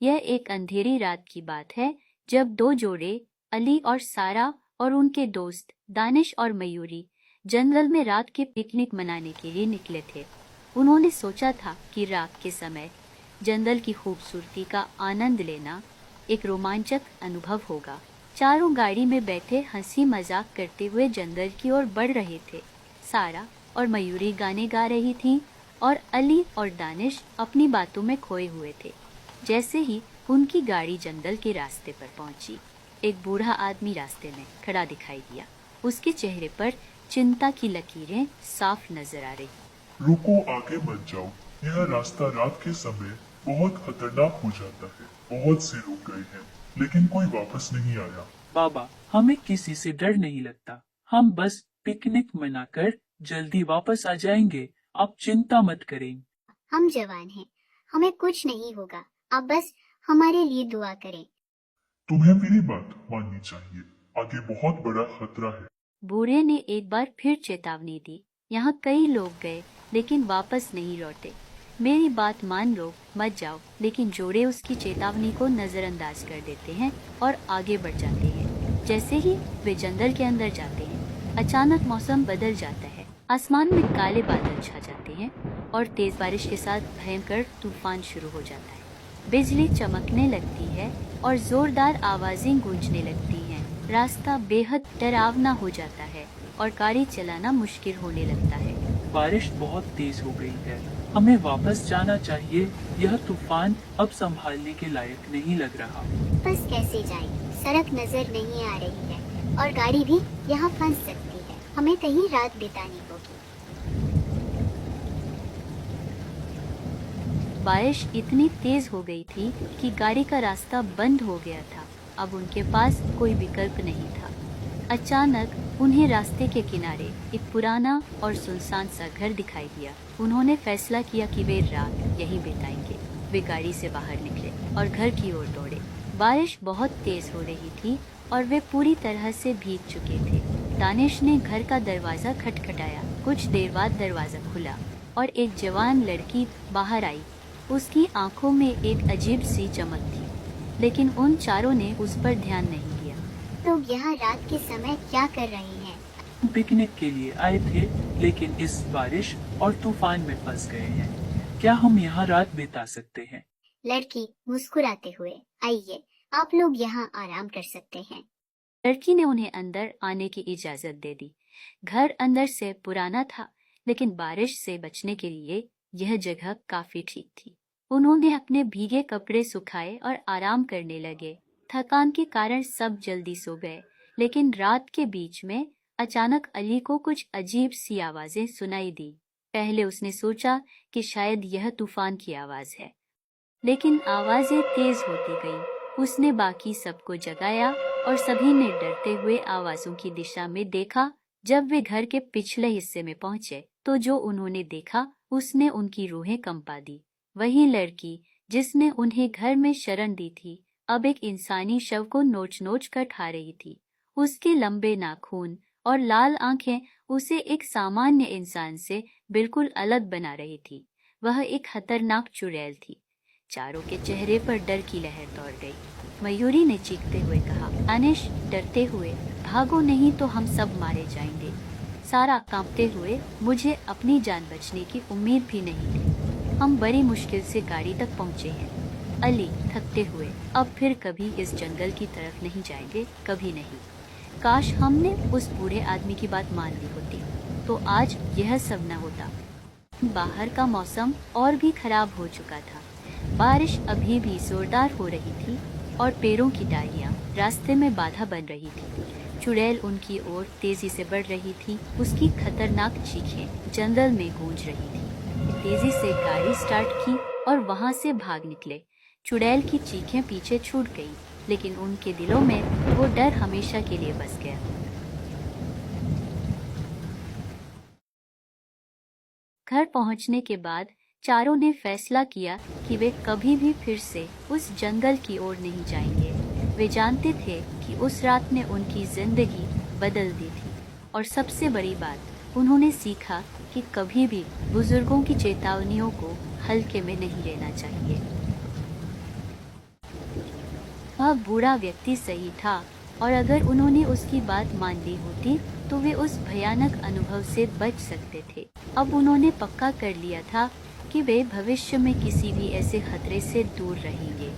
यह एक अंधेरी रात की बात है जब दो जोड़े अली और सारा और उनके दोस्त दानिश और मयूरी जंगल में रात के पिकनिक मनाने के लिए निकले थे। उन्होंने सोचा था कि रात के समय जंगल की खूबसूरती का आनंद लेना एक रोमांचक अनुभव होगा। चारों गाड़ी में बैठे हंसी मजाक करते हुए जंगल की ओर बढ़ रहे थे। सारा और मयूरी गाने गा रही थीं और अली और दानिश अपनी बातों में खोए हुए थे। जैसे ही उनकी गाड़ी जंगल के रास्ते पर पहुंची, एक बूढ़ा आदमी रास्ते में खड़ा दिखाई दिया। उसके चेहरे पर चिंता की लकीरें साफ नजर आ रही। रुको, आगे मत जाओ। यह रास्ता रात के समय बहुत खतरनाक हो जाता है। बहुत से लोग गए हैं, लेकिन कोई वापस नहीं आया। बाबा, हमें किसी से डर नहीं लगता। हम बस पिकनिक मनाकर जल्दी वापस आ जाएंगे। आप चिंता मत करें। हम जवान हैं, हमें कुछ नहीं होगा। आप बस हमारे लिए दुआ करें। तुम्हें मेरी बात माननी चाहिए। आगे बहुत बड़ा खतरा है। बूढ़े ने एक बार फिर चेतावनी दी। यहाँ कई लोग गए लेकिन वापस नहीं लौटे। मेरी बात मान लो, मत जाओ। लेकिन जोड़े उसकी चेतावनी को नजरअंदाज कर देते हैं और आगे बढ़ जाते हैं। जैसे ही वे जंगल के अंदर जाते हैं, अचानक मौसम बदल जाता है। आसमान में काले बादल छा जाते हैं और तेज बारिश के साथ भयंकर तूफान शुरू हो जाता है। बिजली चमकने लगती है और जोरदार आवाजें गूंजने लगती हैं। रास्ता बेहद डरावना हो जाता है और गाड़ी चलाना मुश्किल होने लगता है। बारिश बहुत तेज हो गई है। हमें वापस जाना चाहिए। यह तूफान अब संभालने के लायक नहीं लग रहा। बस कैसे जाएं? सड़क नजर नहीं आ रही है और गाड़ी भी यहाँ फंस सकती है। हमें कहीं रात बितानी होगी। बारिश इतनी तेज हो गई थी कि गाड़ी का रास्ता बंद हो गया था। अब उनके पास कोई विकल्प नहीं था। अचानक उन्हें रास्ते के किनारे एक पुराना और सुनसान सा घर दिखाई दिया। उन्होंने फैसला किया कि वे रात यहीं बिताएंगे। वे गाड़ी से बाहर निकले और घर की ओर दौड़े। बारिश बहुत तेज हो रही थी और वे पूरी तरह से भीग चुके थे। दानिश ने घर का दरवाजा खटखटाया। कुछ देर बाद दरवाजा खुला और एक जवान लड़की बाहर आई। उसकी आंखों में एक अजीब सी चमक थी, लेकिन उन चारों ने उस पर ध्यान नहीं दिया। लोग यहाँ रात के समय क्या कर रहे हैं? हम पिकनिक के लिए आए थे, लेकिन इस बारिश और तूफान में फंस गए हैं। क्या हम यहाँ रात बिता सकते हैं? लड़की मुस्कुराते हुए, आइए, आप लोग यहाँ आराम कर सकते हैं। लड़की ने उन्हें अंदर आने की इजाजत दे दी। घर अंदर से पुराना था, लेकिन बारिश से बचने के लिए यह जगह काफी ठीक थी। उन्होंने अपने भीगे कपड़े सुखाए और आराम करने लगे। थकान के कारण सब जल्दी सो गए, लेकिन रात के बीच में अचानक अली को कुछ अजीब सी आवाजें सुनाई दी। पहले उसने सोचा कि शायद यह तूफान की आवाज है, लेकिन आवाजें तेज होती गईं। उसने बाकी सबको जगाया और सभी ने डरते हुए आवाजों की दिशा में देखा। जब वे घर के पिछले हिस्से में पहुंचे, तो जो उन्होंने देखा उसने उनकी रूहें कंपा दी। वही लड़की जिसने उन्हें घर में शरण दी थी, अब एक इंसानी शव को नोच नोच कर खा रही थी। उसके लंबे नाखून और लाल आंखें उसे एक सामान्य इंसान से बिल्कुल अलग बना रही थी। वह एक खतरनाक चुड़ैल थी। चारों के चेहरे पर डर की लहर दौड़ गई। मयूरी ने चीखते हुए कहा, दानिश डरते हुए, भागो नहीं तो हम सब मारे जाएंगे। सारा कांपते हुए, मुझे अपनी जान बचने की उम्मीद भी नहीं थी। हम बड़ी मुश्किल से गाड़ी तक पहुंचे हैं। अली थकते हुए, अब फिर कभी इस जंगल की तरफ नहीं जाएंगे, कभी नहीं। काश हमने उस बूढ़े आदमी की बात मान ली होती, तो आज यह सब न होता। बाहर का मौसम और भी खराब हो चुका था। बारिश अभी भी जोरदार हो रही थी और पेड़ों की डालियां रास्ते में बाधा बन रही थी। चुड़ैल उनकी ओर तेजी से बढ़ रही थी। उसकी खतरनाक चीखें जंगल में गूंज रही थी। तेजी से गाड़ी स्टार्ट की और वहां से भाग निकले। चुड़ैल की चीखें पीछे छूट गई, लेकिन उनके दिलों में वो डर हमेशा के लिए बस गया। घर पहुंचने के बाद चारों ने फैसला किया कि वे कभी भी फिर से उस जंगल की ओर नहीं जाएंगे। वे जानते थे कि उस रात ने उनकी जिंदगी बदल दी थी, और सबसे बड़ी बात, उन्होंने सीखा कि कभी भी बुजुर्गों की चेतावनियों को हल्के में नहीं लेना चाहिए। वह बूढ़ा व्यक्ति सही था और अगर उन्होंने उसकी बात मान ली होती तो वे उस भयानक अनुभव से बच सकते थे। अब उन्होंने पक्का कर लिया था कि वे भविष्य में किसी भी ऐसे खतरे से दूर रहेंगे।